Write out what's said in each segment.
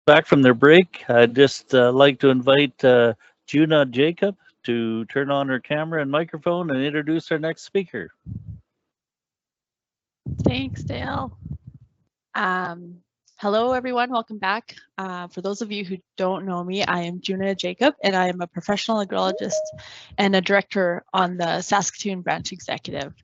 Back from their break, I'd just like to invite Juna Jacob to turn on her camera and microphone and introduce our next speaker. Thanks, Dale. Hello, everyone. Welcome back. For those of you who don't know me, I am Juna Jacob, and I am a professional agrologist and a director on the Saskatchewan branch executive.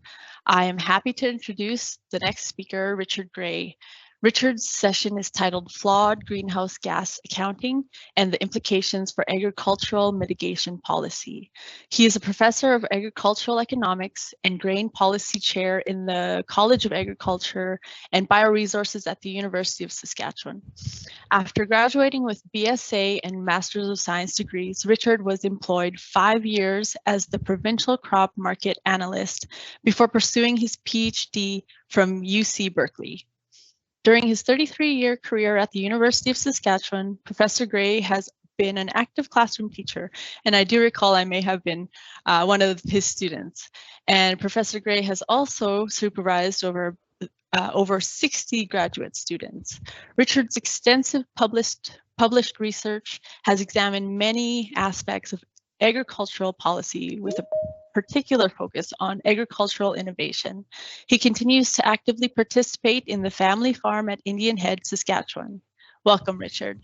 I am happy to introduce the next speaker, Richard Gray. Richard's session is titled Flawed Greenhouse Gas Accounting and the Implications for Agricultural Mitigation Policy. He is a professor of agricultural economics and grain policy chair in the College of Agriculture and Bioresources at the University of Saskatchewan. After graduating with BSA and Masters of Science degrees, Richard was employed 5 years as the provincial crop market analyst before pursuing his PhD from UC Berkeley. During his 33-year career at the University of Saskatchewan, Professor Gray has been an active classroom teacher, and I do recall I may have been one of his students. And Professor Gray has also supervised over 60 graduate students. Richard's extensive published research has examined many aspects of agricultural policy with a particular focus on agricultural innovation. He continues to actively participate in the family farm at Indian Head, Saskatchewan. Welcome, Richard.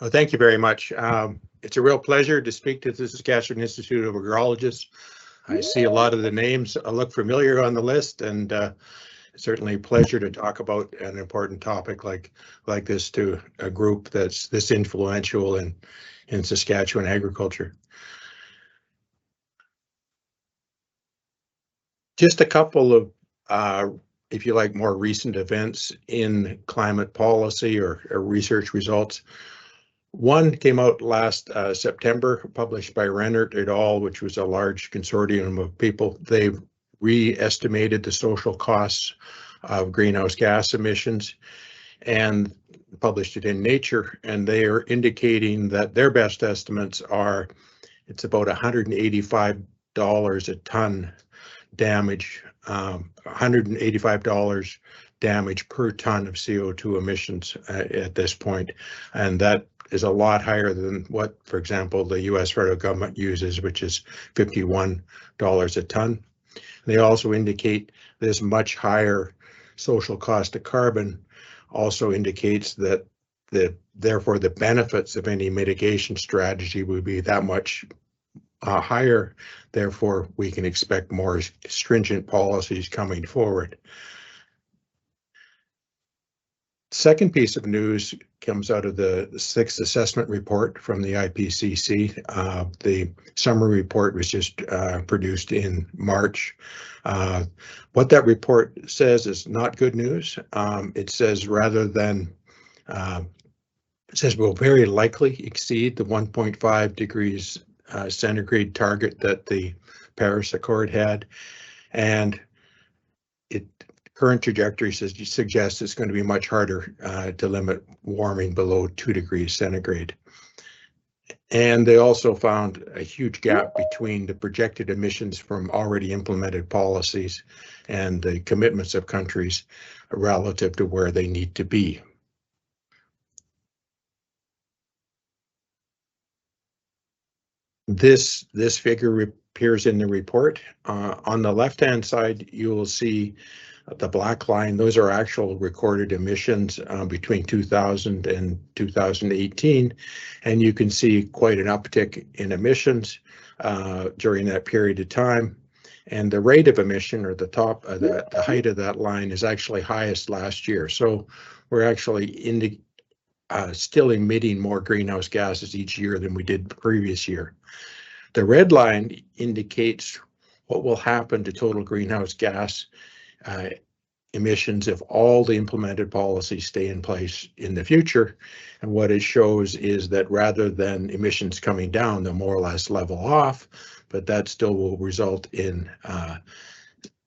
Well, thank you very much. It's a real pleasure to speak to the Saskatchewan Institute of Agrologists. I see a lot of the names look familiar on the list, and certainly a pleasure to talk about an important topic like this to a group that's this influential in Saskatchewan agriculture. Just a couple of, if you like, more recent events in climate policy or research results. One came out last September, published by Rennert et al., which was a large consortium of people. They've re-estimated the social costs of greenhouse gas emissions and published it in Nature, and they are indicating that their best estimates are it's about $185 a ton damage, $185 damage per ton of CO2 emissions at this point, and that is a lot higher than what, for example, the US federal government uses, which is $51 a ton. They also indicate this much higher social cost of carbon also indicates that therefore the benefits of any mitigation strategy would be that much higher. Therefore, we can expect more stringent policies coming forward. Second piece of news comes out of the sixth assessment report from the IPCC. The summary report was just produced in March. What that report says is not good news. It says it says we'll very likely exceed the 1.5 degrees centigrade target that the Paris Accord had, and current trajectory suggests it's going to be much harder to limit warming below 2 degrees centigrade. And they also found a huge gap between the projected emissions from already implemented policies and the commitments of countries relative to where they need to be. This figure appears in the report. On the left-hand side, you will see the black line. Those are actual recorded emissions between 2000 and 2018, and you can see quite an uptick in emissions during that period of time. And the rate of emission, or the height of that line, is actually highest last year. So we're actually still emitting more greenhouse gases each year than we did the previous year. The red line indicates what will happen to total greenhouse gas emissions if all the implemented policies stay in place in the future. And what it shows is that rather than emissions coming down, they'll more or less level off, but that still will result in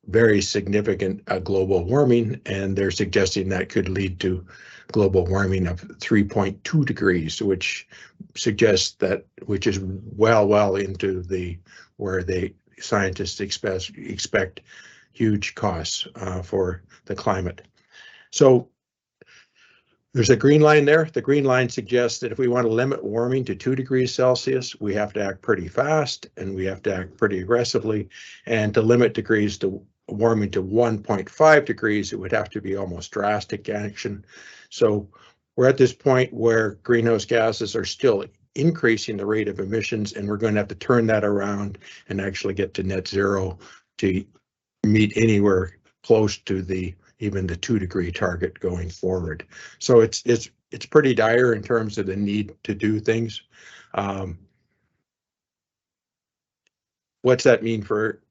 very significant global warming, and they're suggesting that could lead to global warming of 3.2 degrees, which suggests that, which is well into where the scientists expect huge costs for the climate. So there's a green line there. The green line suggests that if we want to limit warming to 2 degrees Celsius, we have to act pretty fast and we have to act pretty aggressively. And to limit degrees to warming to 1.5 degrees, it would have to be almost drastic action. So we're at this point where greenhouse gases are still increasing the rate of emissions, and we're going to have to turn that around and actually get to net zero to meet anywhere close to even the 2-degree target going forward. So it's pretty dire in terms of the need to do things. What's that mean for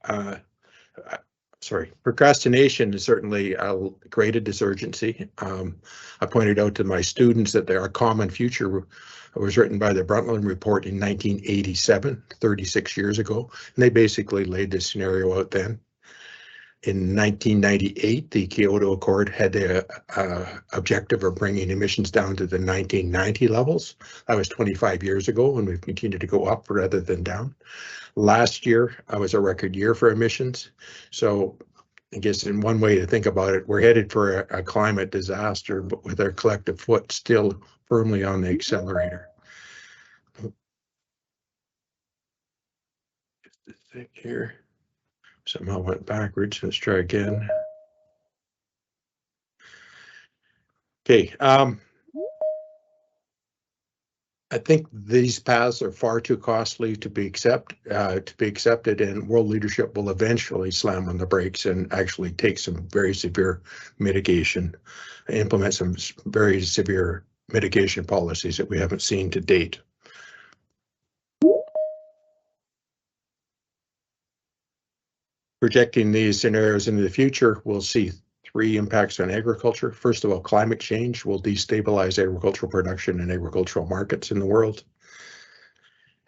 procrastination is certainly graded as urgency. I pointed out to my students that Our Common Future was written by the Brundtland Report in 1987, 36 years ago, and they basically laid this scenario out then. In 1998, the Kyoto Accord had the objective of bringing emissions down to the 1990 levels. That was 25 years ago, and we've continued to go up rather than down. Last year was a record year for emissions. So I guess in one way to think about it, we're headed for a climate disaster, but with our collective foot still firmly on the accelerator. Just a sec here. Somehow went backwards. Let's try again. Okay. I think these paths are far too costly to be accepted, and world leadership will eventually slam on the brakes and actually take some very severe mitigation, implement some very severe mitigation policies that we haven't seen to date. Projecting these scenarios into the future, we'll see 3 impacts on agriculture. First of all, climate change will destabilize agricultural production and agricultural markets in the world.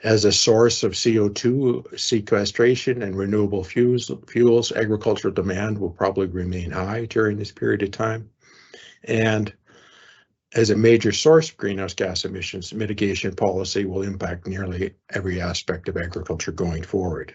As a source of CO2 sequestration and renewable fuels, agricultural demand will probably remain high during this period of time. And as a major source of greenhouse gas emissions, mitigation policy will impact nearly every aspect of agriculture going forward.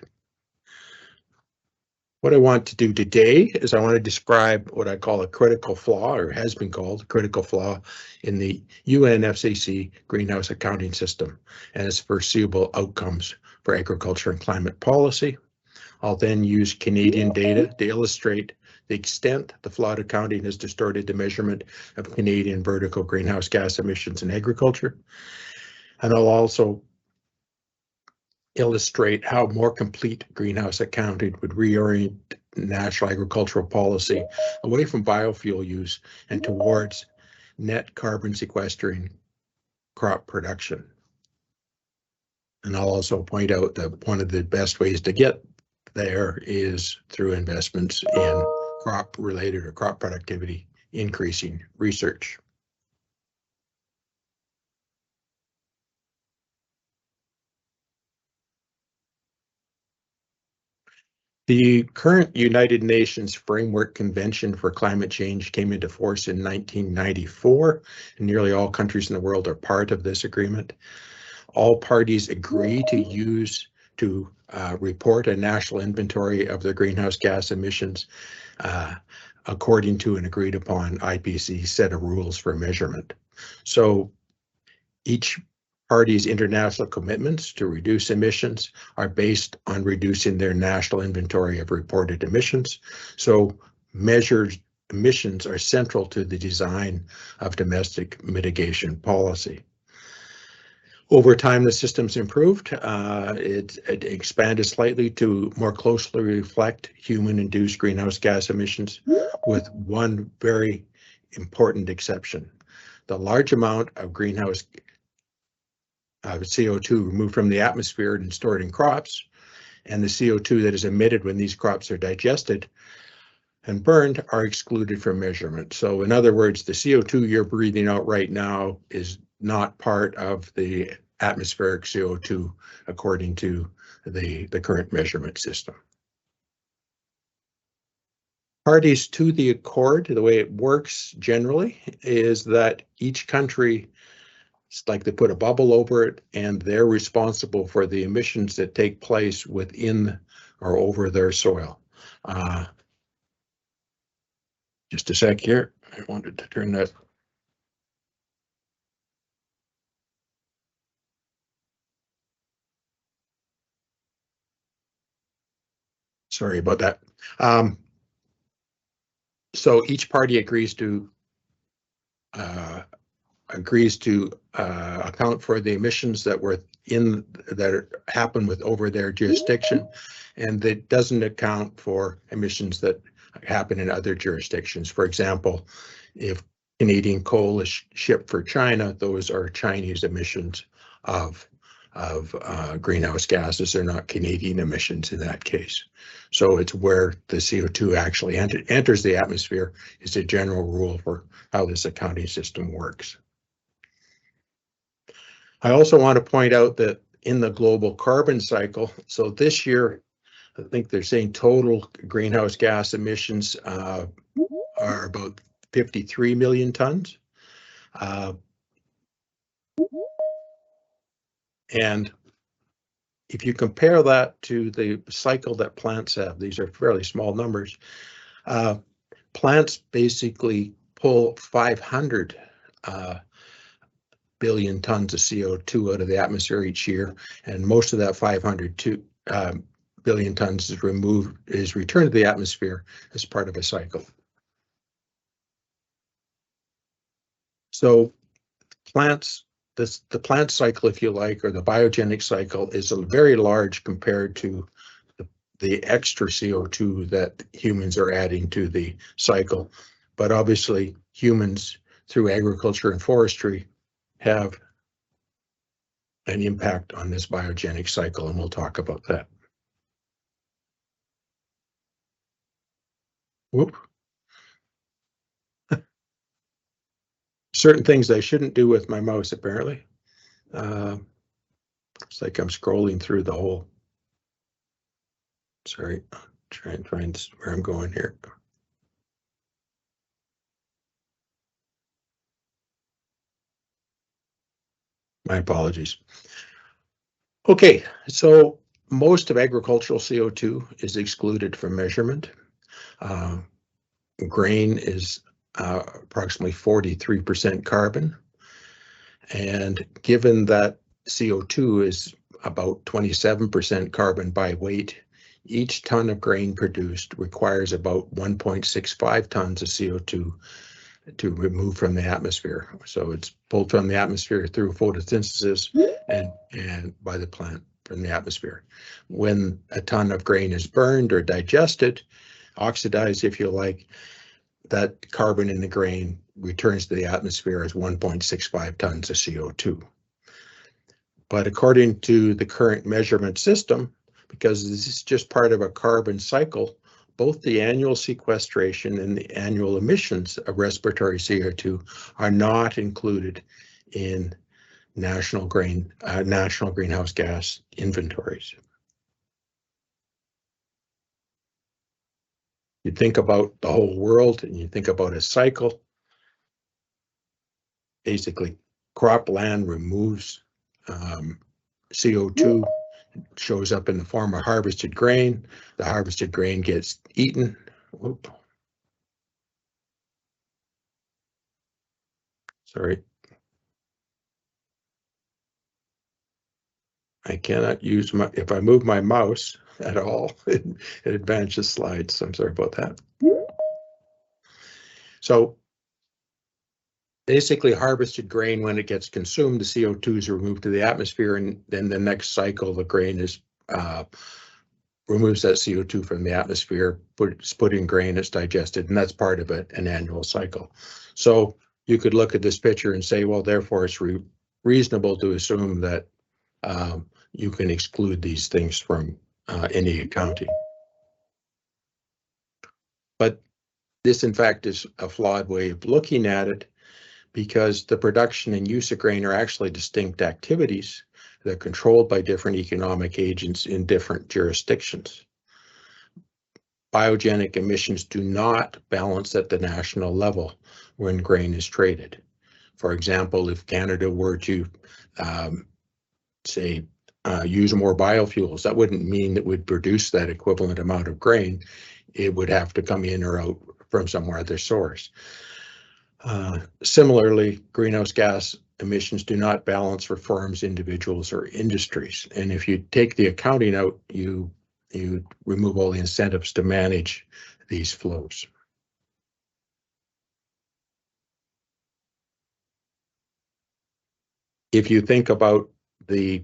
What I want to do today is I want to describe what I call a critical flaw, or has been called a critical flaw, in the UNFCCC greenhouse accounting system and its foreseeable outcomes for agriculture and climate policy. I'll then use Canadian data to illustrate the extent the flawed accounting has distorted the measurement of Canadian vertical greenhouse gas emissions in agriculture. And I'll also illustrate how more complete greenhouse accounting would reorient national agricultural policy away from biofuel use and towards net carbon sequestering crop production. And I'll also point out that one of the best ways to get there is through investments in crop-related or crop productivity increasing research. The current United Nations Framework Convention for Climate Change came into force in 1994, and nearly all countries in the world are part of this agreement. All parties agree to report a national inventory of their greenhouse gas emissions according to an agreed upon IPCC set of rules for measurement. So each parties' international commitments to reduce emissions are based on reducing their national inventory of reported emissions. So measured emissions are central to the design of domestic mitigation policy. Over time, the system's improved. It expanded slightly to more closely reflect human-induced greenhouse gas emissions, with one very important exception. The large amount of greenhouse CO2 removed from the atmosphere and stored in crops, and the CO2 that is emitted when these crops are digested and burned are excluded from measurement. So in other words, the CO2 you're breathing out right now is not part of the atmospheric CO2 according to the current measurement system. Parties to the accord, the way it works generally is that each country, it's like they put a bubble over it, and they're responsible for the emissions that take place within or over their soil. Just a sec here. I wanted to turn that. Sorry about that. So each party agrees to account for the emissions that happen with over their jurisdiction, and that doesn't account for emissions that happen in other jurisdictions. For example, if Canadian coal is shipped for China, those are Chinese emissions of greenhouse gases. They're not Canadian emissions in that case. So it's where the CO2 actually enters the atmosphere is a general rule for how this accounting system works. I also want to point out that in the global carbon cycle, so this year, I think they're saying total greenhouse gas emissions are about 53 million tons. And if you compare that to the cycle that plants have, these are fairly small numbers. Plants basically pull 500 billion tons of CO2 out of the atmosphere each year, and most of that 500 billion tons is returned to the atmosphere as part of a cycle. So the plant cycle, if you like, or the biogenic cycle, is very large compared to the extra CO2 that humans are adding to the cycle. But obviously, humans, through agriculture and forestry, have an impact on this biogenic cycle, and we'll talk about that. Whoop. Certain things I shouldn't do with my mouse, apparently. It's like I'm scrolling through the whole. Sorry, I'll try and find where I'm going here. My apologies. Okay, so most of agricultural CO2 is excluded from measurement. Grain is approximately 43% carbon. And given that CO2 is about 27% carbon by weight, each ton of grain produced requires about 1.65 tons of CO2 to remove from the atmosphere. So it's pulled from the atmosphere through photosynthesis and by the plant from the atmosphere. When a ton of grain is burned or digested, oxidized if you like, that carbon in the grain returns to the atmosphere as 1.65 tons of CO2. But according to the current measurement system, because this is just part of a carbon cycle, both the annual sequestration and the annual emissions of respiratory CO2 are not included in national greenhouse gas inventories. You think about the whole world and you think about a cycle. Basically, cropland removes CO2, shows up in the form of harvested grain. The harvested grain gets eaten. Whoop. Sorry. I cannot use if I move my mouse at all, it advances slides. So I'm sorry about that. So basically harvested grain, when it gets consumed, the CO2 is removed to the atmosphere, and then the next cycle, the grain is removes that CO2 from the atmosphere, it's put in grain, it's digested, and that's part of an annual cycle. So you could look at this picture and say, well, therefore it's reasonable to assume that you can exclude these things from any accounting. But this, in fact, is a flawed way of looking at it, because the production and use of grain are actually distinct activities that are controlled by different economic agents in different jurisdictions. Biogenic emissions do not balance at the national level when grain is traded. For example, if Canada were to, use more biofuels, that wouldn't mean that would produce that equivalent amount of grain. It would have to come in or out from some other source. Similarly, greenhouse gas emissions do not balance for firms, individuals, or industries. And if you take the accounting out, you remove all the incentives to manage these flows. If you think about the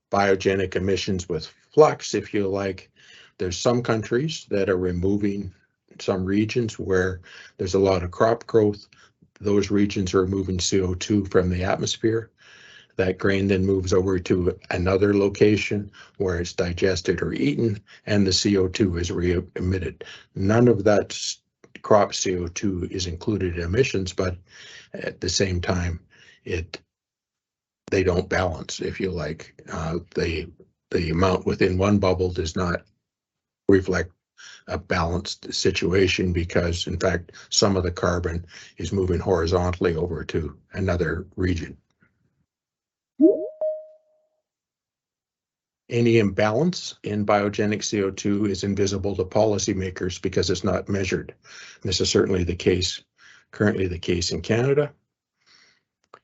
biogenic emissions with flux, if you like, there's some countries that are removing some regions where there's a lot of crop growth. Those regions are removing CO2 from the atmosphere. That grain then moves over to another location where it's digested or eaten, and the CO2 is re-emitted. None of that crop CO2 is included in emissions, but at the same time, they don't balance, if you like. The amount within one bubble does not reflect a balanced situation, because in fact some of the carbon is moving horizontally over to another region. Any imbalance in biogenic CO2 is invisible to policymakers because it's not measured. This is certainly the case, currently the case in Canada.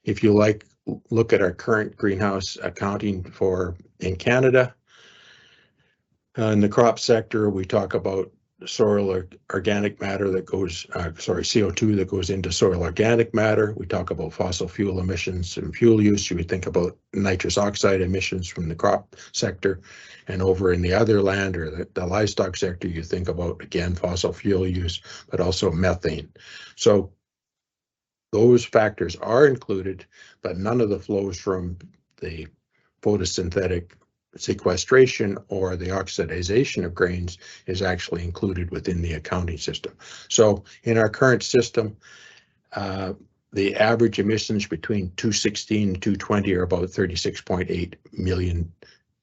If you like, look at our current greenhouse accounting in Canada. In the crop sector, we talk about soil organic matter that goes, CO2 that goes into soil organic matter. We talk about fossil fuel emissions and fuel use. You would think about nitrous oxide emissions from the crop sector. And over in the other land, or the livestock sector, you think about, again, fossil fuel use, but also methane. So those factors are included, but none of the flows from the photosynthetic sequestration or the oxidization of grains is actually included within the accounting system. So in our current system, the average emissions between 216 and 220 are about 36.8 million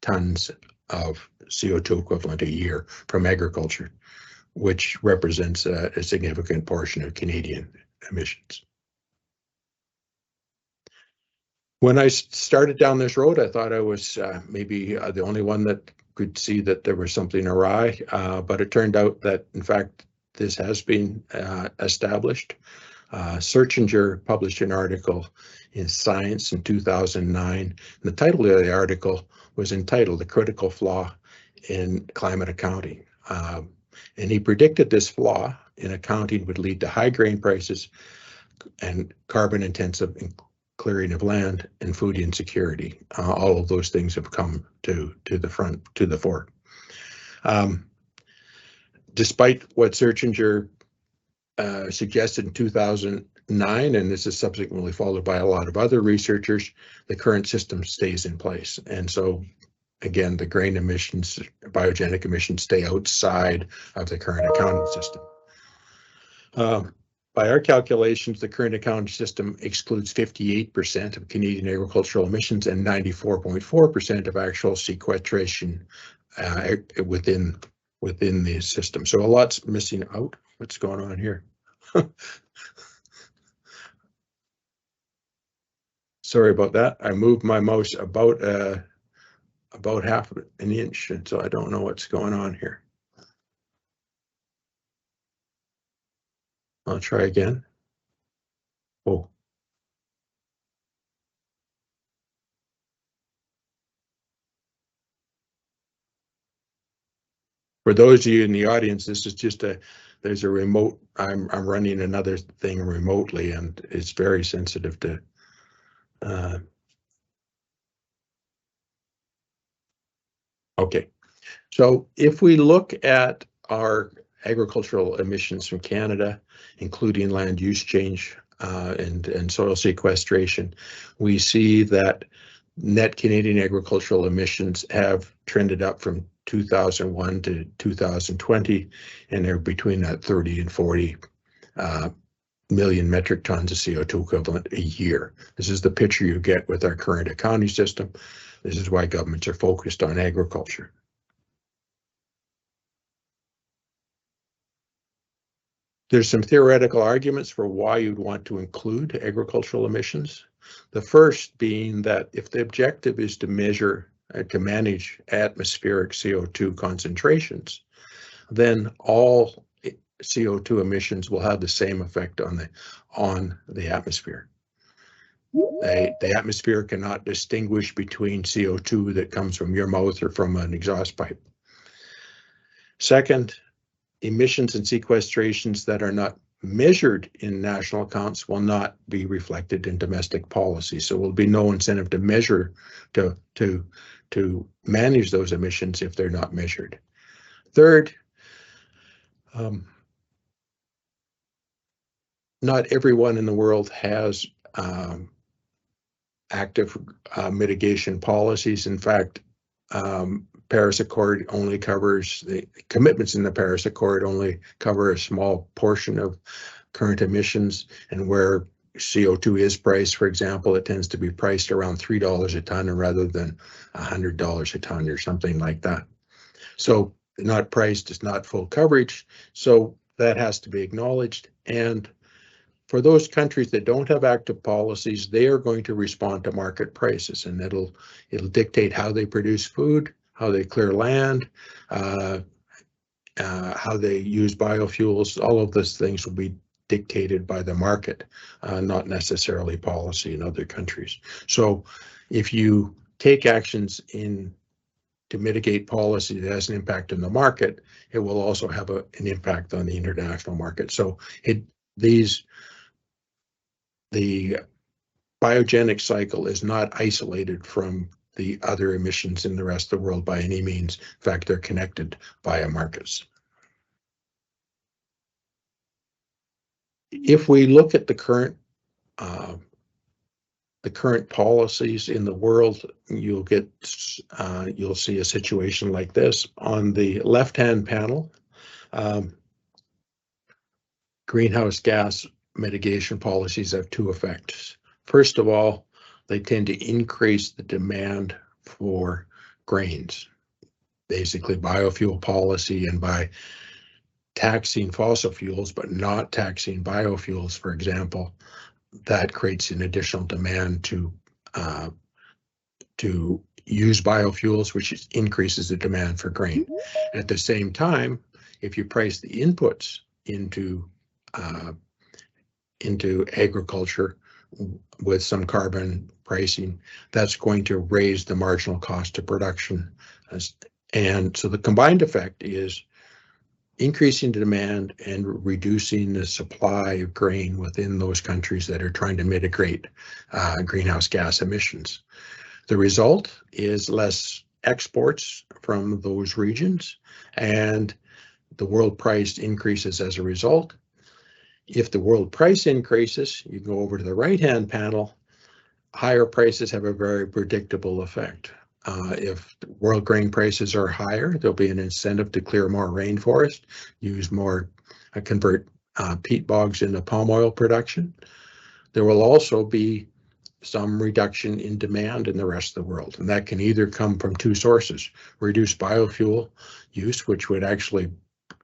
tons of CO2 equivalent a year from agriculture, which represents a significant portion of Canadian emissions. When I started down this road, I thought I was maybe the only one that could see that there was something awry, but it turned out that, in fact, this has been established. Searchinger published an article in Science in 2009. And the title of the article was entitled "The Critical Flaw in Climate Accounting." And he predicted this flaw in accounting would lead to high grain prices and carbon-intensive clearing of land and food insecurity. All of those things have come to the fore. Despite what Searchinger suggested in 2009, and this is subsequently followed by a lot of other researchers, the current system stays in place. And so, again, the grain emissions, biogenic emissions, stay outside of the current accounting system. By our calculations, the current accounting system excludes 58% of Canadian agricultural emissions and 94.4% of actual sequestration within the system. So a lot's missing out. What's going on here? Sorry about that. I moved my mouse about half an inch, and so I don't know what's going on here. I'll try again. Oh. For those of you in the audience, this is just there's a remote, I'm running another thing remotely, and it's very sensitive to okay. So if we look at our agricultural emissions from Canada, including land use change and soil sequestration, we see that net Canadian agricultural emissions have trended up from 2001 to 2020, and they're between that 30 and 40 million metric tons of CO2 equivalent a year. This is the picture you get with our current accounting system. This is why governments are focused on agriculture. There's some theoretical arguments for why you'd want to include agricultural emissions. The first being that if the objective is to measure to manage atmospheric CO2 concentrations, then all CO2 emissions will have the same effect on the atmosphere. The atmosphere cannot distinguish between CO2 that comes from your mouth or from an exhaust pipe. Second, emissions and sequestrations that are not measured in national accounts will not be reflected in domestic policy. So there will be no incentive to measure, to manage those emissions if they're not measured. Third, not everyone in the world has active mitigation policies. In fact, Paris Accord only covers, the commitments in the Paris Accord only cover a small portion of current emissions, and where CO2 is priced, for example, it tends to be priced around $3 a ton rather than $100 a ton or something like that. So not priced is not full coverage, so that has to be acknowledged. And for those countries that don't have active policies, they are going to respond to market prices, and it'll dictate how they produce food, how they clear land, how they use biofuels. All of those things will be dictated by the market, not necessarily policy in other countries. So if you take actions to mitigate policy that has an impact on the market, it will also have an impact on the international market. So the biogenic cycle is not isolated from the other emissions in the rest of the world by any means. In fact, they're connected via markets. If we look at the current policies in the world, you'll see a situation like this. On the left-hand panel, greenhouse gas mitigation policies have two effects. First of all, they tend to increase the demand for grains, basically biofuel policy, and by taxing fossil fuels but not taxing biofuels, for example, that creates an additional demand to use biofuels, which increases the demand for grain. At the same time, if you price the inputs into agriculture with some carbon pricing, that's going to raise the marginal cost of production. And so the combined effect is increasing the demand and reducing the supply of grain within those countries that are trying to mitigate greenhouse gas emissions. The result is less exports from those regions, and the world price increases as a result. If the world price increases, you go over to the right-hand panel, higher prices have a very predictable effect. If world grain prices are higher, there'll be an incentive to clear more rainforest, convert peat bogs into palm oil production. There will also be some reduction in demand in the rest of the world, and that can either come from two sources: reduced biofuel use, which would actually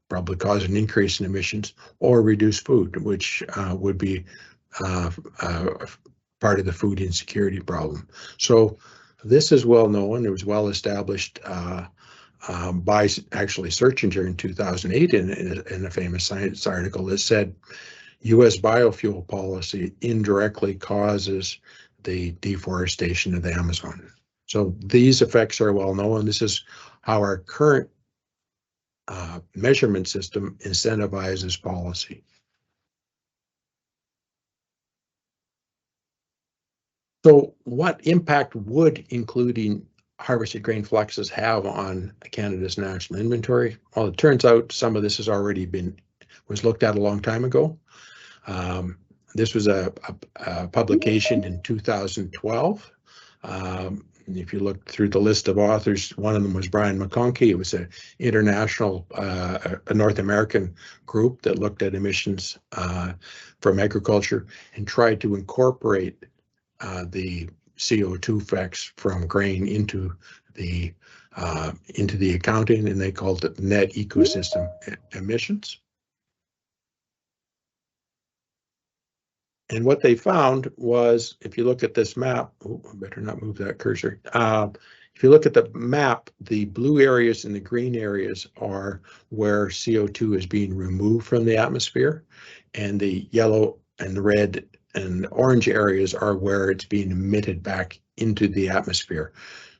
probably cause an increase in emissions, or reduce food, which would be part of the food insecurity problem. So this is well known. It was well established by actually Search Engine in 2008 in a famous science article that said U.S. biofuel policy indirectly causes the deforestation of the Amazon. So these effects are well known. This is how our current measurement system incentivizes policy. So what impact would including harvested grain fluxes have on Canada's national inventory? Well, it turns out some of this has already was looked at a long time ago. This was a publication in 2012. If you look through the list of authors, one of them was Brian McConkie. It was an international, a North American group that looked at emissions from agriculture and tried to incorporate the CO2 effects from grain into the accounting, and they called it net ecosystem emissions. And what they found was, if you look at this map, I better not move that cursor. If you look at the map, the blue areas and the green areas are where CO2 is being removed from the atmosphere, and the yellow and the red and orange areas are where it's being emitted back into the atmosphere.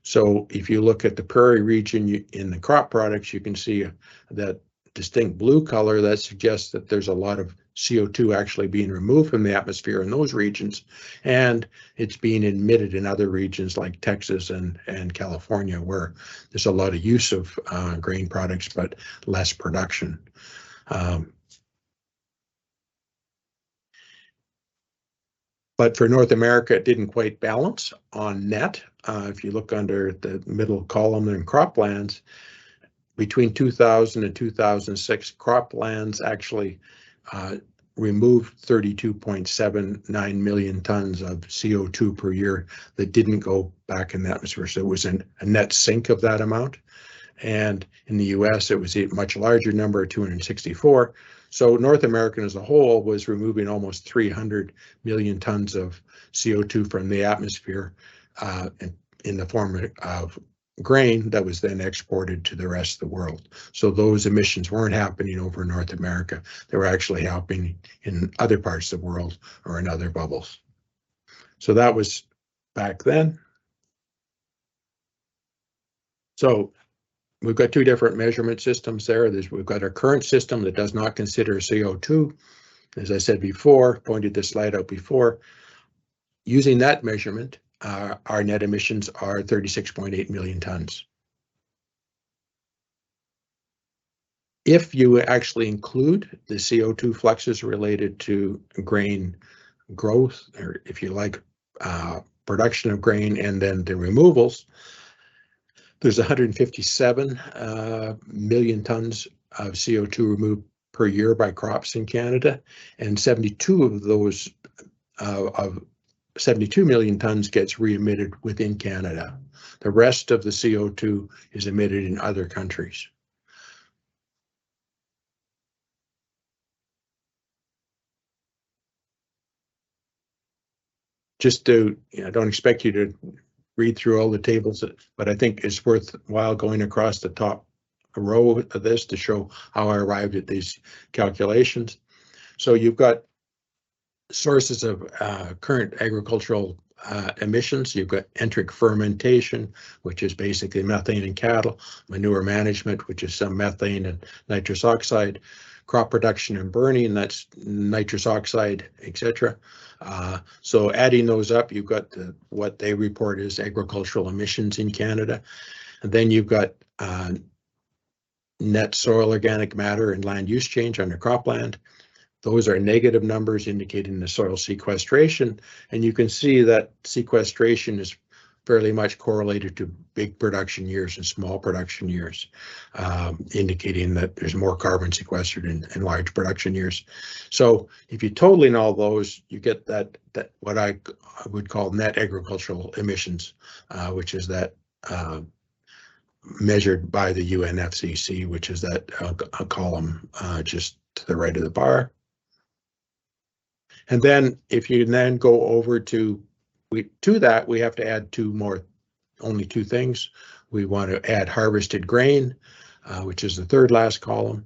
So if you look at the prairie region in the crop products, you can see that distinct blue color that suggests that there's a lot of CO2 actually being removed from the atmosphere in those regions, and it's being emitted in other regions like Texas and California, where there's a lot of use of grain products but less production. But for North America, it didn't quite balance on net. If you look under the middle column in croplands, between 2000 and 2006, croplands actually removed 32.79 million tons of CO2 per year that didn't go back in the atmosphere. So it was a net sink of that amount. And in the US, it was a much larger number, 264. So North America as a whole was removing almost 300 million tons of CO2 from the atmosphere in the form of grain that was then exported to the rest of the world. So those emissions weren't happening over North America. They were actually happening in other parts of the world or in other bubbles. So that was back then. So we've got two different measurement systems there. We've got our current system that does not consider CO2. As I said before, pointed this slide out before, using that measurement, our net emissions are 36.8 million tons. If you actually include the CO2 fluxes related to grain growth, or if you like, production of grain and then the removals, there's 157 million tons of CO2 removed per year by crops in Canada, and 72 of those of 72 million tons gets re-emitted within Canada. The rest of the CO2 is emitted in other countries. Just to, I don't expect you to read through all the tables, but I think it's worthwhile going across the top row of this to show how I arrived at these calculations. So you've got sources of current agricultural emissions. You've got enteric fermentation, which is basically methane in cattle, manure management, which is some methane and nitrous oxide, crop production and burning, that's nitrous oxide, etc. So adding those up, you've got what they report as agricultural emissions in Canada. And then you've got net soil organic matter and land use change under cropland. Those are negative numbers indicating the soil sequestration, and you can see that sequestration is fairly much correlated to big production years and small production years, indicating that there's more carbon sequestered in large production years. So if you total in all those, you get that what I would call net agricultural emissions, which is that measured by the UNFCCC, which is that a column just to the right of the bar. And then if you then go over to that, we have to add only two things. We want to add harvested grain, which is the third last column.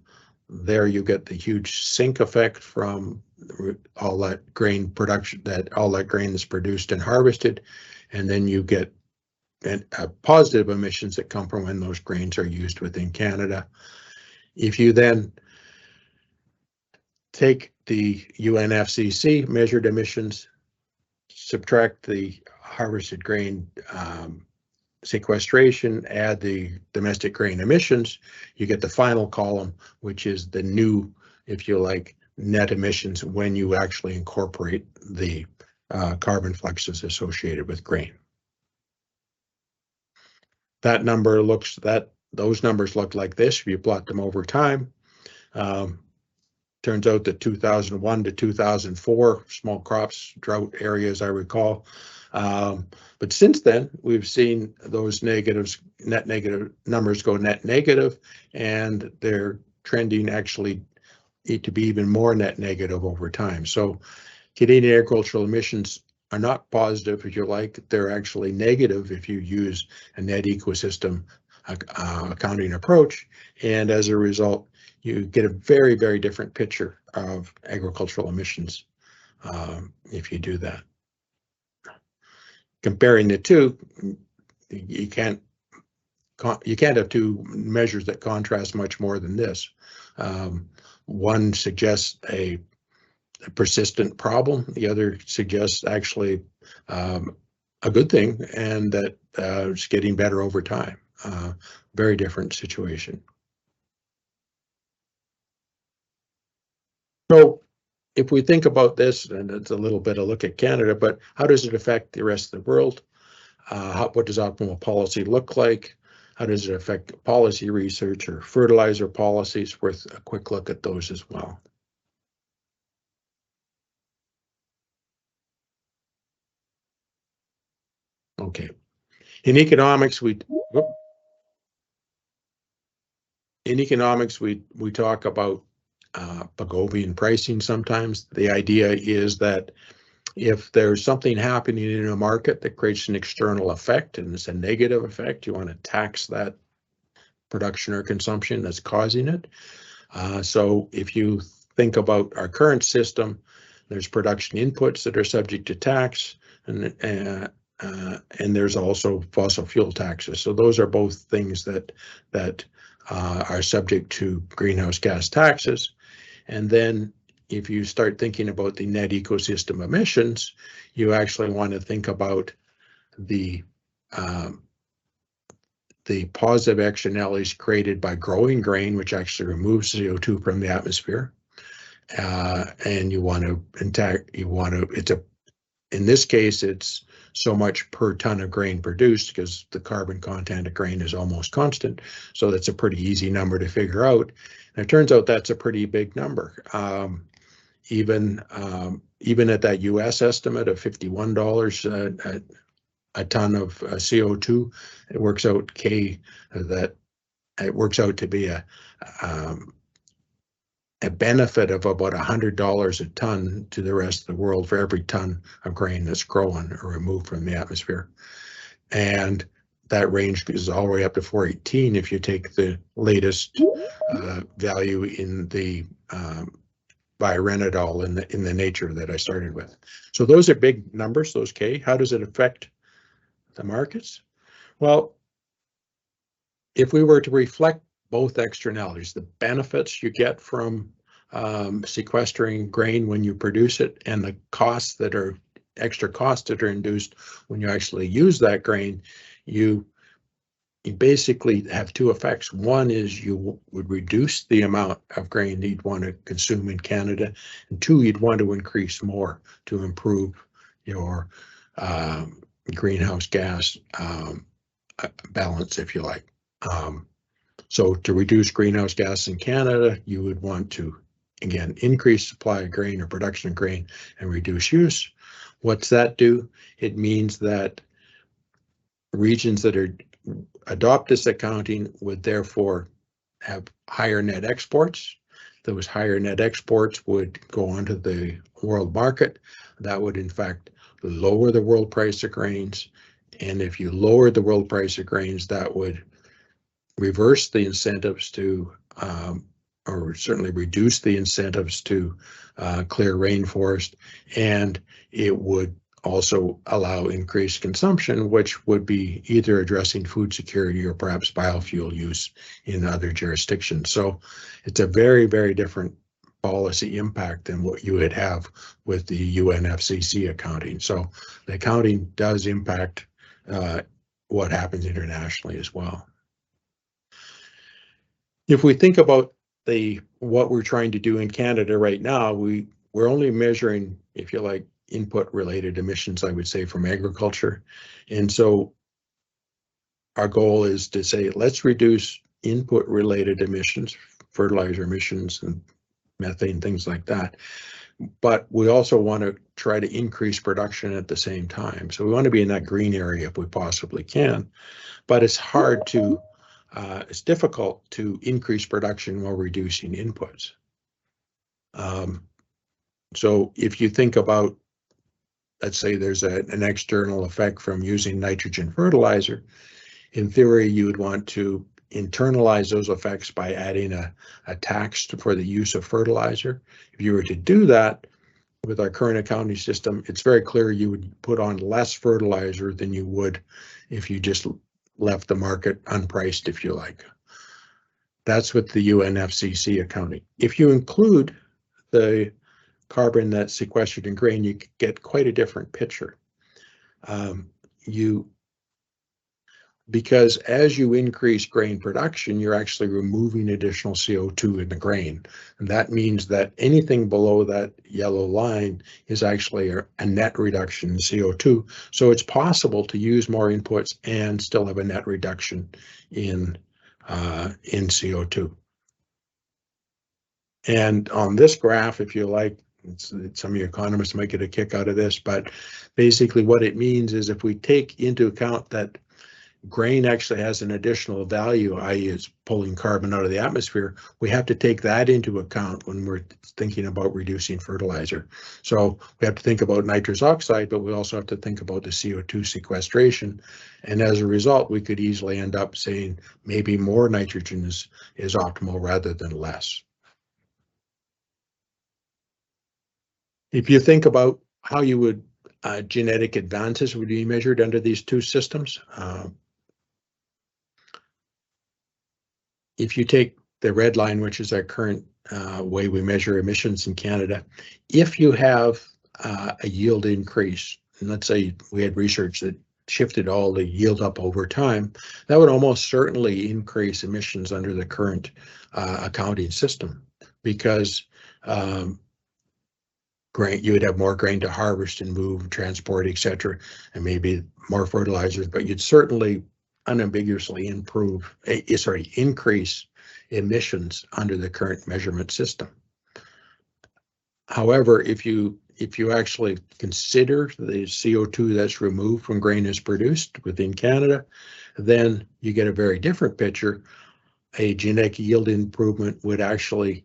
There you get the huge sink effect from all that grain production, all that grain that's produced and harvested. And then you get positive emissions that come from when those grains are used within Canada. If you then take the UNFCCC measured emissions, subtract the harvested grain sequestration, add the domestic grain emissions, you get the final column, which is the new, if you like, net emissions when you actually incorporate the carbon fluxes associated with grain. Those numbers look like this if you plot them over time. Turns out that 2001 to 2004, small crops, drought areas, I recall. But since then, we've seen those net negative numbers go net negative, and they're trending actually to be even more net negative over time. So Canadian agricultural emissions are not positive, if you like. They're actually negative if you use a net ecosystem accounting approach. And as a result, you get a very, very different picture of agricultural emissions if you do that. Comparing the two, you can't have two measures that contrast much more than this. One suggests a persistent problem. The other suggests actually a good thing, and that it's getting better over time. Very different situation. So if we think about this, and it's a little bit of a look at Canada, but how does it affect the rest of the world? What does optimal policy look like? How does it affect policy research or fertilizer policies? Worth a quick look at those as well. Okay. In economics, we talk about Pagovian pricing sometimes. The idea is that if there's something happening in a market that creates an external effect, and it's a negative effect, you want to tax that production or consumption that's causing it. So if you think about our current system, there's production inputs that are subject to tax, and there's also fossil fuel taxes. So those are both things that are subject to greenhouse gas taxes. And then if you start thinking about the net ecosystem emissions, you actually want to think about the positive externalities created by growing grain, which actually removes CO2 from the atmosphere. And you want to, in this case, it's so much per ton of grain produced because the carbon content of grain is almost constant. So that's a pretty easy number to figure out. And it turns out that's a pretty big number. Even at that US estimate of $51 a ton of CO2, it works out to be a benefit of about $100 a ton to the rest of the world for every ton of grain that's grown or removed from the atmosphere. And that range is all the way up to 418 if you take the latest value in the bioresidol in the nature that I started with. So those are big numbers, those K. How does it affect the markets? Well, if we were to reflect both externalities, the benefits you get from sequestering grain when you produce it, and the costs that are extra costs that are induced when you actually use that grain, you basically have two effects. One is you would reduce the amount of grain you'd want to consume in Canada, and two, you'd want to increase more to improve your greenhouse gas balance, if you like. So to reduce greenhouse gas in Canada, you would want to, again, increase supply of grain or production of grain and reduce use. What's that do? It means that regions that adopt this accounting would therefore have higher net exports. Those higher net exports would go onto the world market. That would, in fact, lower the world price of grains. And if you lower the world price of grains, that would reverse the incentives to, or certainly reduce the incentives to clear rainforest, and it would also allow increased consumption, which would be either addressing food security or perhaps biofuel use in other jurisdictions. So it's a very, very different policy impact than what you would have with the UNFCCC accounting. So the accounting does impact what happens internationally as well. If we think about what we're trying to do in Canada right now, we're only measuring, if you like, input related emissions, I would say, from agriculture. And so our goal is to say, let's reduce input related emissions, fertilizer emissions and methane, things like that. But we also want to try to increase production at the same time. So we want to be in that green area if we possibly can, but it's hard to, it's difficult to increase production while reducing inputs. So if you think about let's say there's an external effect from using nitrogen fertilizer. In theory, you would want to internalize those effects by adding a tax for the use of fertilizer. If you were to do that with our current accounting system, it's very clear you would put on less fertilizer than you would if you just left the market unpriced, if you like. That's with the UNFCCC accounting. If you include the carbon that's sequestered in grain, you get quite a different picture. Because as you increase grain production, you're actually removing additional CO2 in the grain. And that means that anything below that yellow line is actually a net reduction in CO2. So it's possible to use more inputs and still have a net reduction in CO2. And on this graph, if you like, some of your economists might get a kick out of this, but basically what it means is if we take into account that grain actually has an additional value, i.e. it's pulling carbon out of the atmosphere, we have to take that into account when we're thinking about reducing fertilizer. So we have to think about nitrous oxide, but we also have to think about the CO2 sequestration. And as a result, we could easily end up saying maybe more nitrogen is optimal rather than less. If you think about how you would genetic advances would be measured under these two systems, if you take the red line, which is our current way we measure emissions in Canada, if you have a yield increase, and let's say we had research that shifted all the yield up over time, that would almost certainly increase emissions under the current accounting system, because grain, you would have more grain to harvest and move, transport, etc., and maybe more fertilizers, but you'd certainly unambiguously increase emissions under the current measurement system. However, if you actually consider the CO2 that's removed from grain is produced within Canada, then you get a very different picture. A genetic yield improvement would actually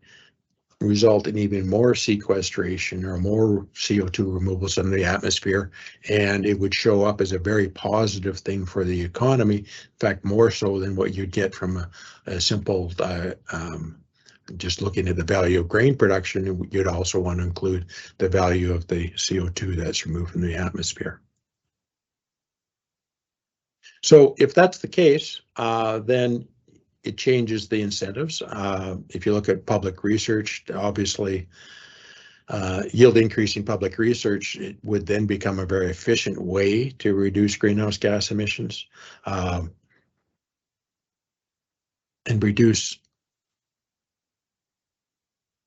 result in even more sequestration or more CO2 removals in the atmosphere, and it would show up as a very positive thing for the economy. In fact, more so than what you'd get from a simple just looking at the value of grain production. You'd also want to include the value of the CO2 that's removed from the atmosphere. So if that's the case, then it changes the incentives. If you look at public research, obviously yield increasing public research, it would then become a very efficient way to reduce greenhouse gas emissions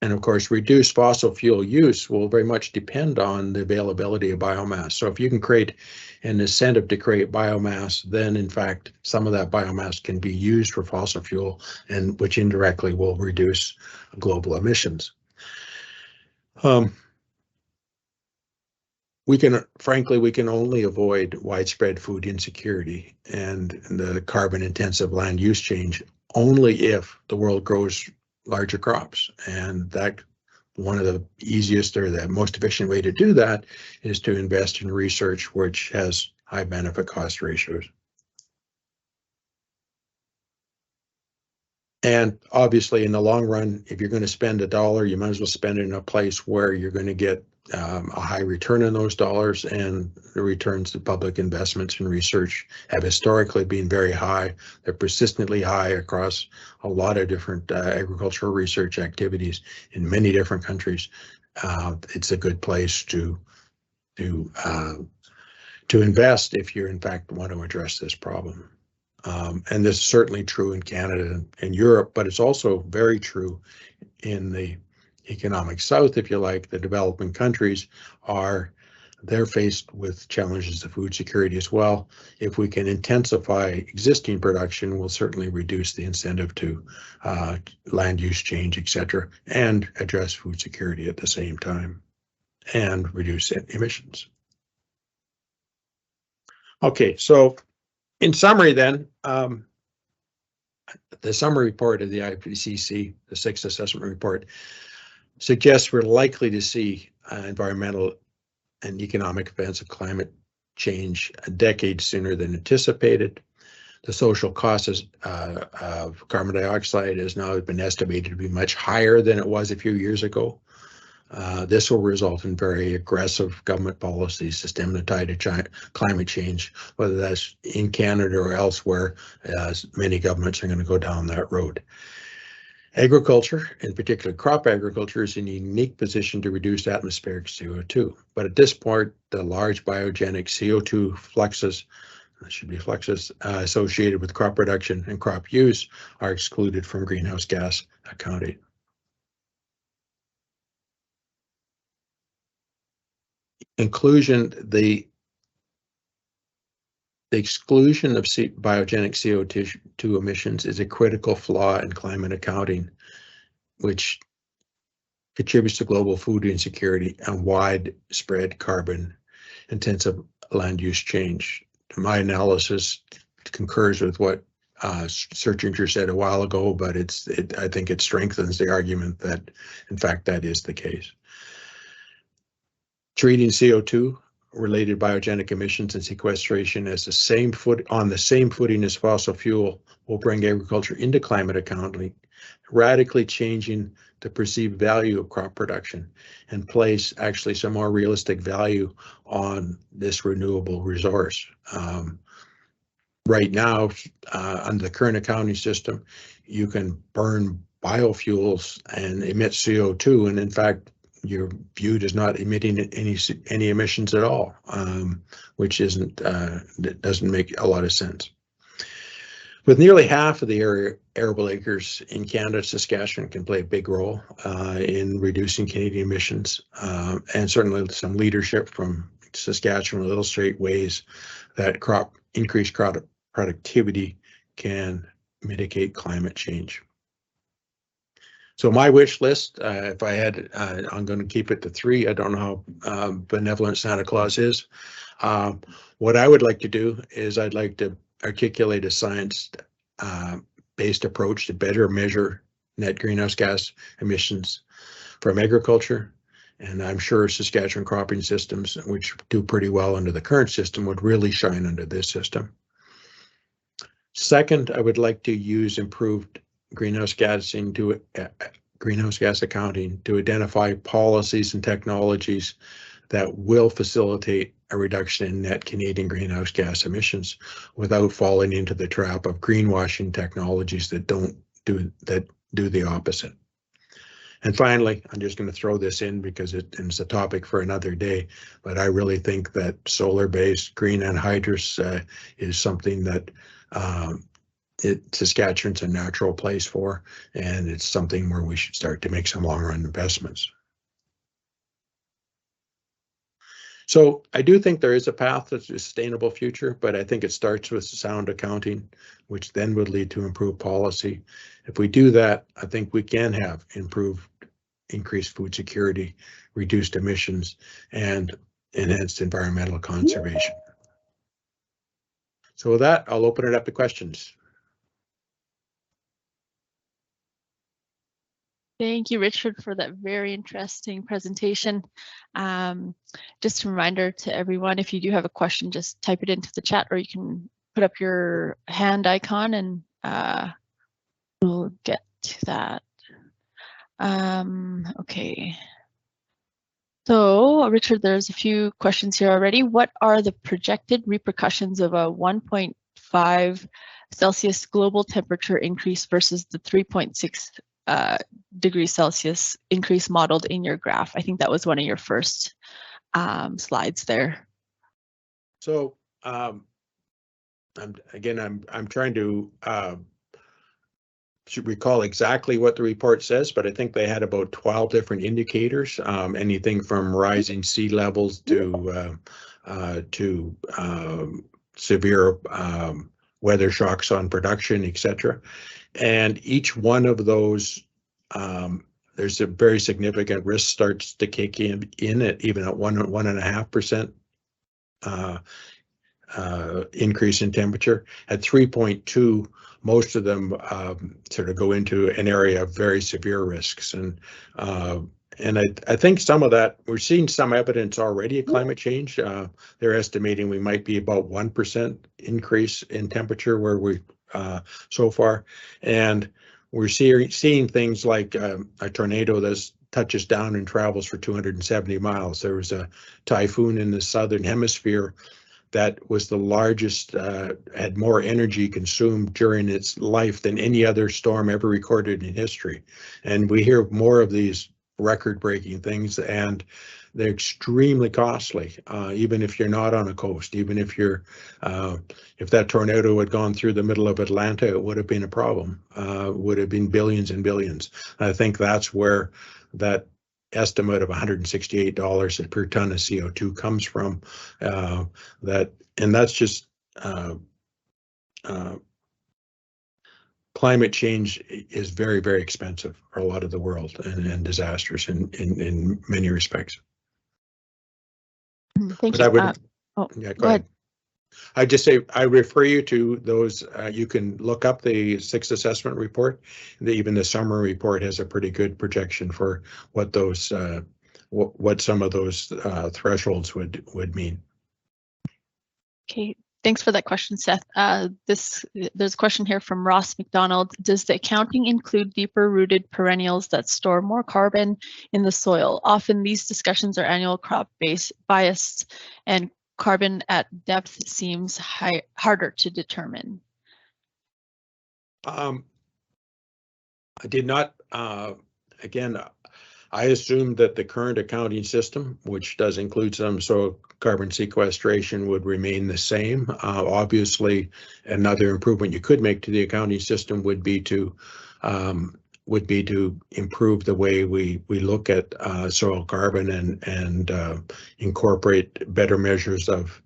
and of course, reduced fossil fuel use will very much depend on the availability of biomass. So if you can create an incentive to create biomass, then in fact, some of that biomass can be used for fossil fuel, and which indirectly will reduce global emissions. Frankly, we can only avoid widespread food insecurity and the carbon intensive land use change only if the world grows larger crops. And that one of the easiest or the most efficient way to do that is to invest in research which has high benefit cost ratios. And obviously in the long run, if you're going to spend $1, you might as well spend it in a place where you're going to get a high return on those dollars, and the returns to public investments in research have historically been very high. They're persistently high across a lot of different agricultural research activities in many different countries. It's a good place to invest if you in fact want to address this problem. And this is certainly true in Canada and Europe, but it's also very true in the economic south, if you like. The developing countries they're faced with challenges of food security as well. If we can intensify existing production, we'll certainly reduce the incentive to land use change, etc., and address food security at the same time and reduce emissions. Okay, so in summary then, the summary report of the IPCC, the sixth assessment report, suggests we're likely to see environmental and economic events of climate change a decade sooner than anticipated. The social cost of carbon dioxide has now been estimated to be much higher than it was a few years ago. This will result in very aggressive government policies to stem the tide of climate change, whether that's in Canada or elsewhere, as many governments are going to go down that road. Agriculture, in particular crop agriculture, is in a unique position to reduce atmospheric CO2. But at this point, the large biogenic CO2 fluxes, that should be fluxes, associated with crop production and crop use are excluded from greenhouse gas accounting. Inclusion, the exclusion of biogenic CO2 emissions is a critical flaw in climate accounting, which contributes to global food insecurity and widespread carbon-intensive land use change. My analysis concurs with what Searchinger said a while ago, but I think it strengthens the argument that, in fact, that is the case. Treating CO2 related biogenic emissions and sequestration as on the same footing as fossil fuel will bring agriculture into climate accounting, radically changing the perceived value of crop production and place actually some more realistic value on this renewable resource. Right now, under the current accounting system, you can burn biofuels and emit CO2, and in fact, you're viewed as not emitting any emissions at all, which doesn't make a lot of sense. With nearly half of the arable acres in Canada, Saskatchewan can play a big role in reducing Canadian emissions, and certainly some leadership from Saskatchewan will illustrate ways that increased crop productivity can mitigate climate change. So my wish list, if I had, I'm going to keep it to 3. I don't know how benevolent Santa Claus is. What I would like to do is I'd like to articulate a science-based approach to better measure net greenhouse gas emissions from agriculture. And I'm sure Saskatchewan cropping systems, which do pretty well under the current system, would really shine under this system. Second, I would like to use improved greenhouse gas accounting to identify policies and technologies that will facilitate a reduction in net Canadian greenhouse gas emissions without falling into the trap of greenwashing technologies that do the opposite. And finally, I'm just going to throw this in because it's a topic for another day, but I really think that solar-based green anhydrous is something that Saskatchewan's a natural place for, and it's something where we should start to make some long-run investments. So I do think there is a path to a sustainable future, but I think it starts with sound accounting, which then would lead to improved policy. If we do that, I think we can have increased food security, reduced emissions, and enhanced environmental conservation. So with that, I'll open it up to questions. Thank you, Richard, for that very interesting presentation. Just a reminder to everyone, if you do have a question, just type it into the chat, or you can put up your hand icon and we'll get to that. Okay. So, Richard, there's a few questions here already. What are the projected repercussions of a 1.5 Celsius global temperature increase versus the 3.6 degrees Celsius increase modeled in your graph? I think that was one of your first slides there. So I'm trying to recall exactly what the report says, but I think they had about 12 different indicators, anything from rising sea levels to severe weather shocks on production, etc. And each one of those, there's a very significant risk starts to kick in at even at 1.5% increase in temperature. At 3.2, most of them sort of go into an area of very severe risks, and And I think some of that, we're seeing some evidence already of climate change. They're estimating we might be about 1% increase in temperature where we so far. And we're seeing things like a tornado that touches down and travels for 270 miles. There was a typhoon in the southern hemisphere that was the largest, had more energy consumed during its life than any other storm ever recorded in history. And we hear more of these record-breaking things, and they're extremely costly, even if you're not on a coast. Even if you're, if that tornado had gone through the middle of Atlanta, it would have been a problem. Would have been billions and billions. I think that's where that estimate of $168 per ton of CO2 comes from. And that's just climate change is very, very expensive for a lot of the world and disastrous in many respects. Thank But you. I would, Yeah, go ahead. I just say I refer you to those. You can look up the sixth assessment report. Even the summer report has a pretty good projection for what those what some of those thresholds would mean. Okay, thanks for that question, Seth. There's a question here from Ross McDonald. Does the accounting include deeper rooted perennials that store more carbon in the soil? Often these discussions are annual crop biased, and carbon at depth seems harder to determine. I did not, again, I assumed that the current accounting system, which does include some soil carbon sequestration, would remain the same. Obviously, another improvement you could make to the accounting system would be to improve the way we look at soil carbon and incorporate better measures of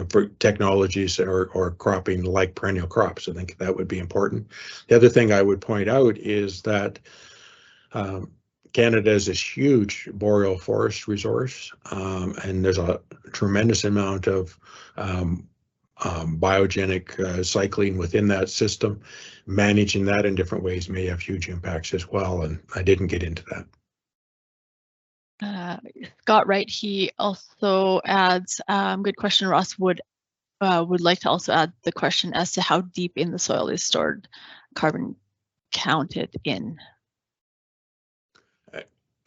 for technologies or cropping like perennial crops. I think that would be important. The other thing I would point out is that Canada has this huge boreal forest resource, and there's a tremendous amount of biogenic cycling within that system. Managing that in different ways may have huge impacts as well, and I didn't get into that. Scott Wright, he also adds, good question, Ross would like to also add the question as to how deep in the soil is stored carbon counted in.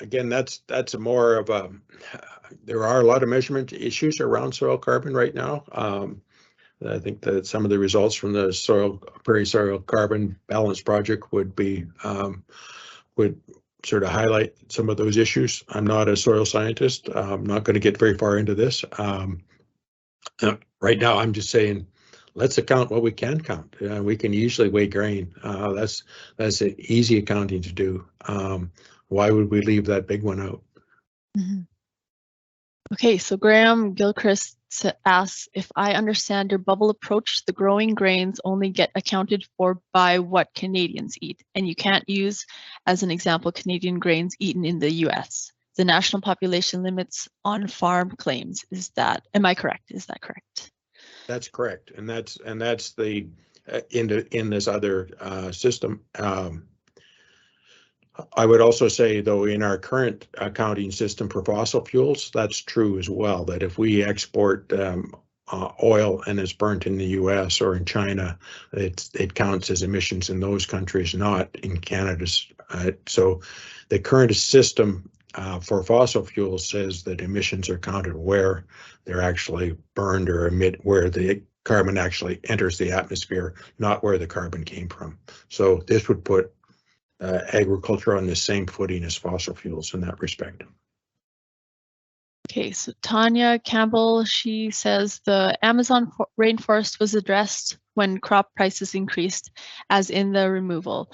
Again, that's more of a, there are a lot of measurement issues around soil carbon right now. I think that some of the results from the Prairie Soil Carbon Balance Project would sort of highlight some of those issues. I'm not a soil scientist. I'm not going to get very far into this. Right now, I'm just saying, let's account what we can count. We can usually weigh grain. That's an easy accounting to do. Why would we leave that big one out? Mm-hmm. Okay, so Graham Gilchrist asks, if I understand your bubble approach, the growing grains only get accounted for by what Canadians eat, and you can't use as an example Canadian grains eaten in the US. The national population limits on farm claims. Am I correct? Is that correct? That's correct, and that's the in this other system. I would also say, though, in our current accounting system for fossil fuels, that's true as well, that if we export oil and it's burnt in the US or in China, it counts as emissions in those countries, not in Canada's. So the current system for fossil fuels says that emissions are counted where they're actually burned or where the carbon actually enters the atmosphere, not where the carbon came from. So this would put agriculture on the same footing as fossil fuels in that respect. Okay, so Tanya Campbell, she says the Amazon rainforest was addressed when crop prices increased, as in the removal.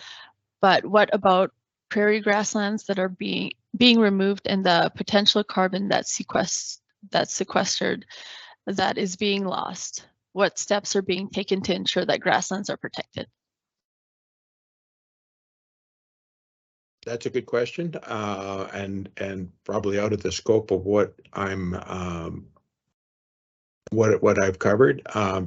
But what about prairie grasslands that are being removed and the potential carbon that's sequestered that is being lost? What steps are being taken to ensure that grasslands are protected? That's a good question, and probably out of the scope of what I'm what I've covered.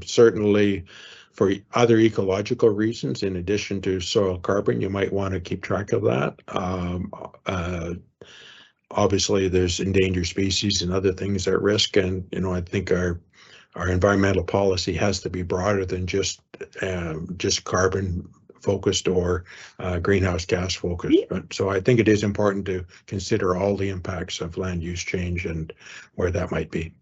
Certainly for other ecological reasons, in addition to soil carbon, you might want to keep track of that. Obviously, there's endangered species and other things at risk, and I think our environmental policy has to be broader than just carbon focused or greenhouse gas focused. But so I think it is important to consider all the impacts of land use change and where that might be.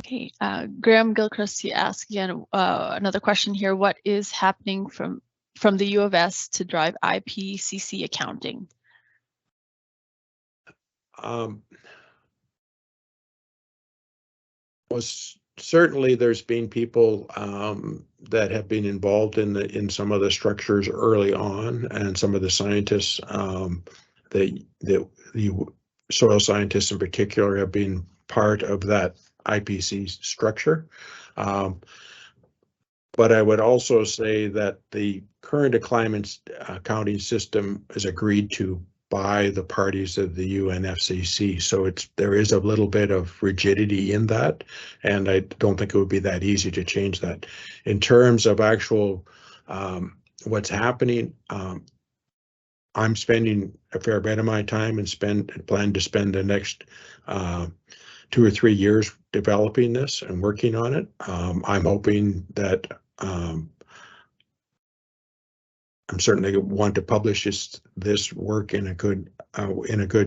Okay, Graham Gilchrist asked again another question here. What is happening from the U of S to drive IPCC accounting? Well, certainly there's been people that have been involved in some of the structures early on, and some of the scientists, the soil scientists in particular, have been part of that IPC structure. But I would also say that the current climate accounting system is agreed to by the parties of the UNFCCC. So there is a little bit of rigidity in that, and I don't think it would be that easy to change that. In terms of actual what's happening, I'm spending a fair bit of my time and plan to spend the next 2 or 3 years developing this and working on it. I'm hoping that I'm certainly want to publish this work in a good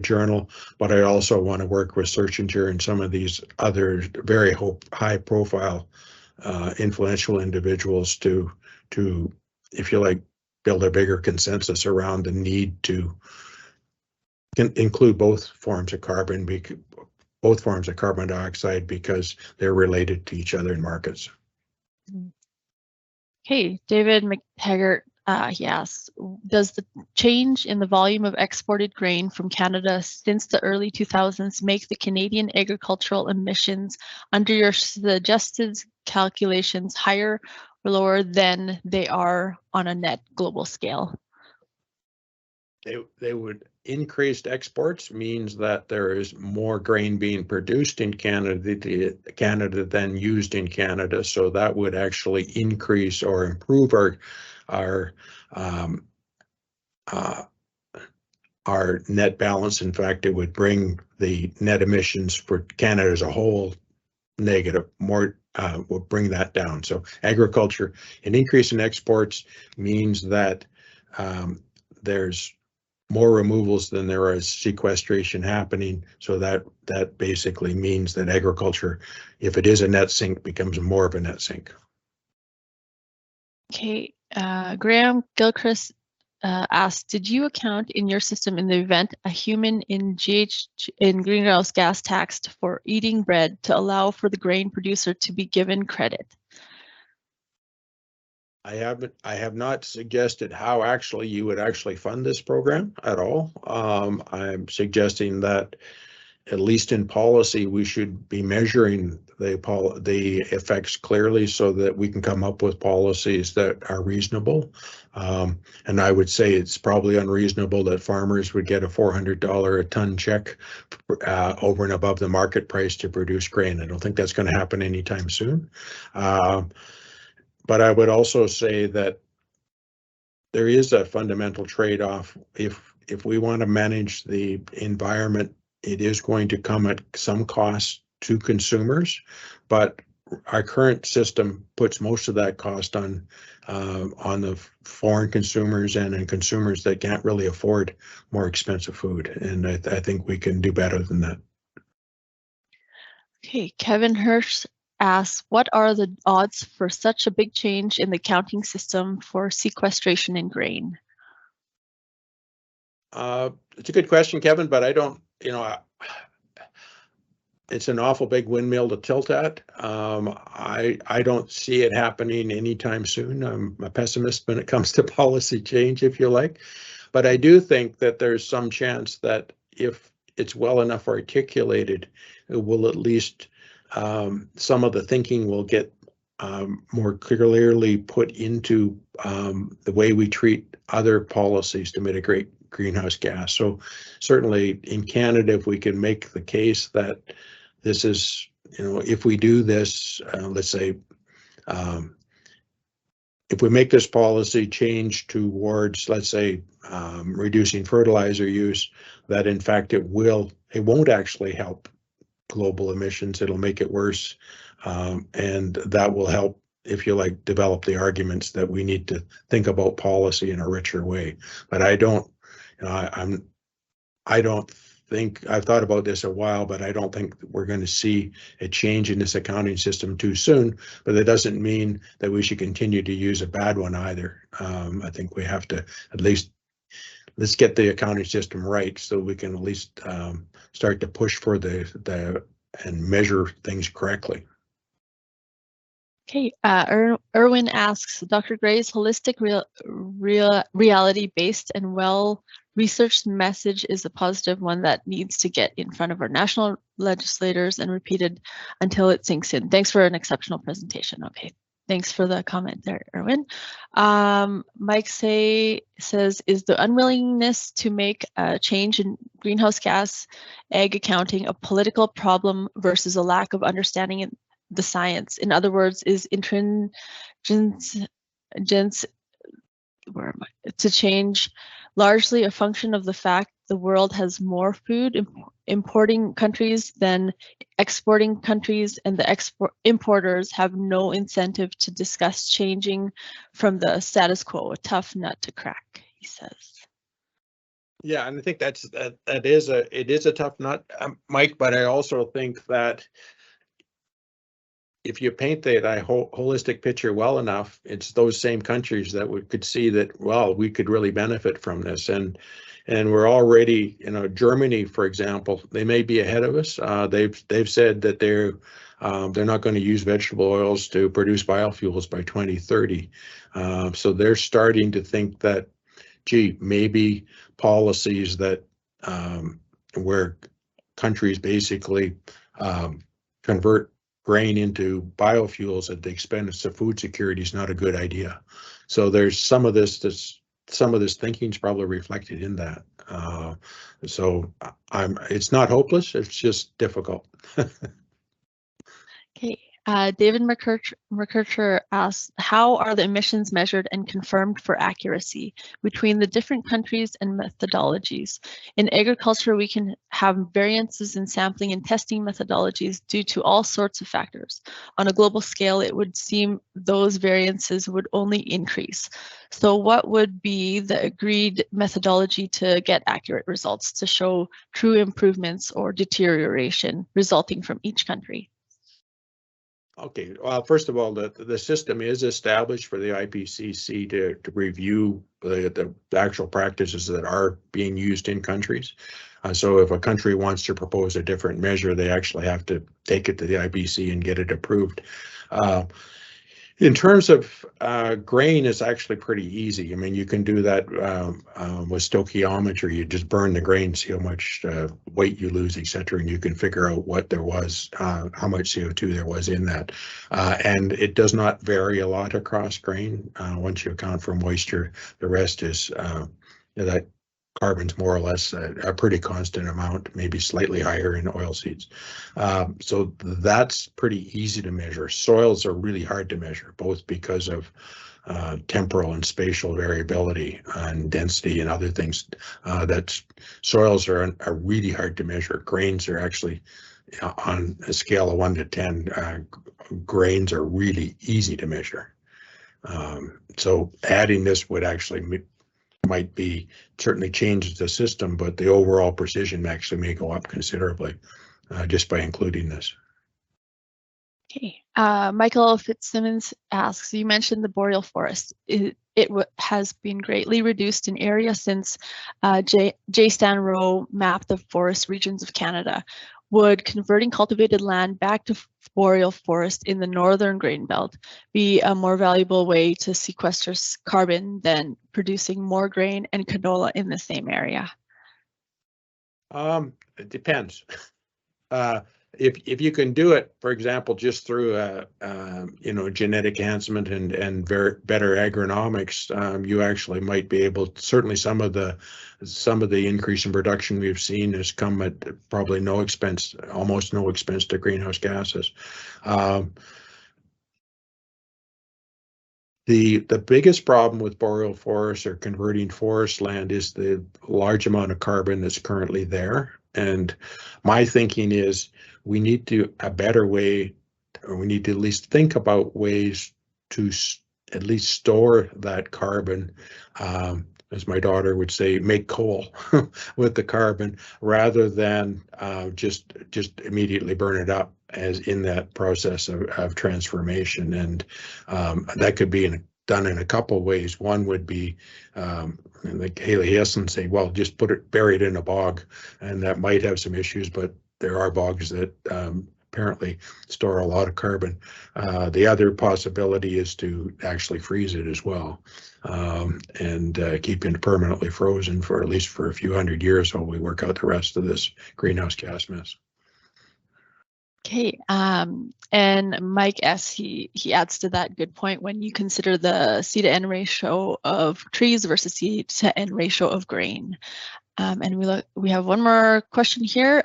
journal, but I also want to work with Searchinger and some of these other very high-profile, influential individuals to, if you like, build a bigger consensus around the need to include both forms of carbon dioxide, because they're related to each other in markets. Okay, David McTaggart, he asks, does the change in the volume of exported grain from Canada since the early 2000s make the Canadian agricultural emissions under your suggested calculations higher or lower than they are on a net global scale? They would. Increased exports means that there is more grain being produced in Canada than used in Canada. So that would actually increase or improve our net balance. In fact, it would bring the net emissions for Canada as a whole negative. Will bring that down. So agriculture, an increase in exports means that there's more removals than there is sequestration happening. So that basically means that agriculture, if it is a net sink, becomes more of a net sink. Okay, Graham Gilchrist asked, did you account in your system in the event a human in greenhouse gas taxed for eating bread to allow for the grain producer to be given credit? I have not suggested how actually you would actually fund this program at all. I'm suggesting that, at least in policy, we should be measuring the effects clearly so that we can come up with policies that are reasonable. And I would say it's probably unreasonable that farmers would get a $400 a ton check over and above the market price to produce grain. I don't think that's going to happen anytime soon. But I would also say that there is a fundamental trade-off. If we want to manage the environment, it is going to come at some cost to consumers, but our current system puts most of that cost on the foreign consumers and in consumers that can't really afford more expensive food. And I think we can do better than that. Okay, Kevin Hirsch asks, what are the odds for such a big change in the counting system for sequestration in grain? It's a good question, Kevin, but I don't, it's an awful big windmill to tilt at. I don't see it happening anytime soon. I'm a pessimist when it comes to policy change, if you like. But I do think that there's some chance that if it's well enough articulated, it will at least some of the thinking will get more clearly put into the way we treat other policies to mitigate greenhouse gas. So certainly in Canada, if we can make the case that this is if we do this, let's say, if we make this policy change towards, let's say, reducing fertilizer use, that in fact it won't actually help global emissions. It'll make it worse, and that will help, if you like, develop the arguments that we need to think about policy in a richer way. But I don't, I don't think, I've thought about this a while, but I don't think we're going to see a change in this accounting system too soon. But that doesn't mean that we should continue to use a bad one either. I think we have to at least, let's get the accounting system right so we can at least start to push for and measure things correctly. Okay, Erwin asks, Dr. Gray's holistic, reality-based and well-researched message is a positive one that needs to get in front of our national legislators and repeated until it sinks in. Thanks for an exceptional presentation. Okay, thanks for the comment there, Erwin. Mike says, is the unwillingness to make a change in greenhouse gas ag accounting a political problem versus a lack of understanding in the science? In other words, is to change largely a function of the fact the world has more food importing countries than exporting countries, and the importers have no incentive to discuss changing from the status quo, a tough nut to crack, he says. Yeah, and I think it is a tough nut, Mike, but I also think that if you paint that holistic picture well enough, it's those same countries that we could see that, well, we could really benefit from this. And we're already, Germany, for example, they may be ahead of us. They've said that they're not going to use vegetable oils to produce biofuels by 2030. So they're starting to think that, gee, maybe policies that where countries basically convert grain into biofuels at the expense of food security is not a good idea. So there's some of this thinking is probably reflected in that. So it's not hopeless, it's just difficult. Okay, David McKercher asks, how are the emissions measured and confirmed for accuracy between the different countries and methodologies? In agriculture, we can have variances in sampling and testing methodologies due to all sorts of factors. On a global scale, it would seem those variances would only increase. So what would be the agreed methodology to get accurate results to show true improvements or deterioration resulting from each country? Okay, well, first of all, the system is established for the IPCC to review the actual practices that are being used in countries. So if a country wants to propose a different measure, they actually have to take it to the IPCC and get it approved. In terms of grain, it's actually pretty easy. I mean, you can do that with stoichiometry. You just burn the grain, see how much weight you lose, etc., and you can figure out what there was, how much CO2 there was in that. And it does not vary a lot across grain. Once you account for moisture, the rest is that carbon's more or less a pretty constant amount, maybe slightly higher in oilseeds. So that's pretty easy to measure. Soils are really hard to measure, both because of temporal and spatial variability and density and other things. That soils are really hard to measure. Grains are actually, on a scale of 1 to 10, grains are really easy to measure. So adding this would actually might be certainly changes the system, but the overall precision actually may go up considerably just by including this. Okay, Michael Fitzsimmons asks, you mentioned the boreal forest. It has been greatly reduced in area since J. Stan Rowe mapped the forest regions of Canada. Would converting cultivated land back to boreal forest in the northern grain belt be a more valuable way to sequester carbon than producing more grain and canola in the same area? It depends. if you can do it, for example, just through genetic enhancement and better agronomics, you actually might be able. Certainly, some of the increase in production we've seen has come at probably no expense, almost no expense to greenhouse gases. The biggest problem with boreal forests or converting forest land is the large amount of carbon that's currently there. And my thinking is we need to a better way, or we need to at least think about ways to at least store that carbon. As my daughter would say, make coal with the carbon rather than just immediately burn it up as in that process of transformation. And that could be done in a couple of ways. One would be like Haley Hessen say, well, just bury it in a bog, and that might have some issues, but there are bogs that apparently store a lot of carbon. The other possibility is to actually freeze it as well, and keep it permanently frozen for at least for a few hundred years while we work out the rest of this greenhouse gas mess. Okay, and Mike S, he adds to that good point when you consider the C to N ratio of trees versus C to N ratio of grain. And we have one more question here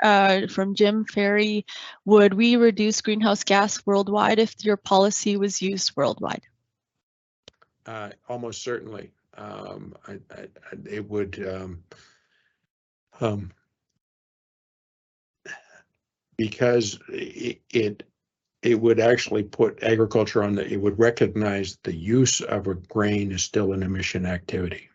from Jim Ferry. Would we reduce greenhouse gas worldwide if your policy was used worldwide? Almost certainly. It would, because it would actually put agriculture on it would recognize the use of a grain is still an emission activity.